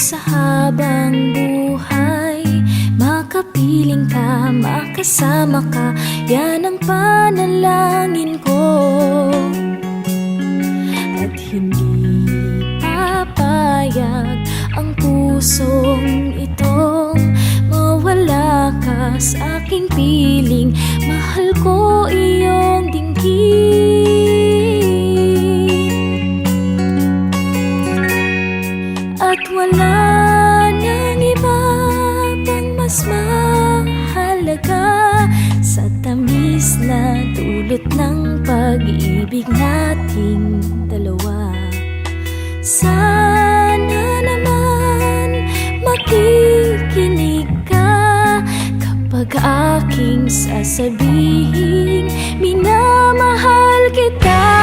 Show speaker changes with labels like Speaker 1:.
Speaker 1: sa habang buhay, makapiling ka, makasama ka, yan ang panalangin ko. At hindi papayag ang pusong itong mawala ka sa aking piling. Mahal ko iyong dinggin, at wala nang iba pang mas mahalaga sa tamis na dulot ng pag-ibig nating dalawa. Sana naman makikinig ka kapag aking sasabihin minamahal kita.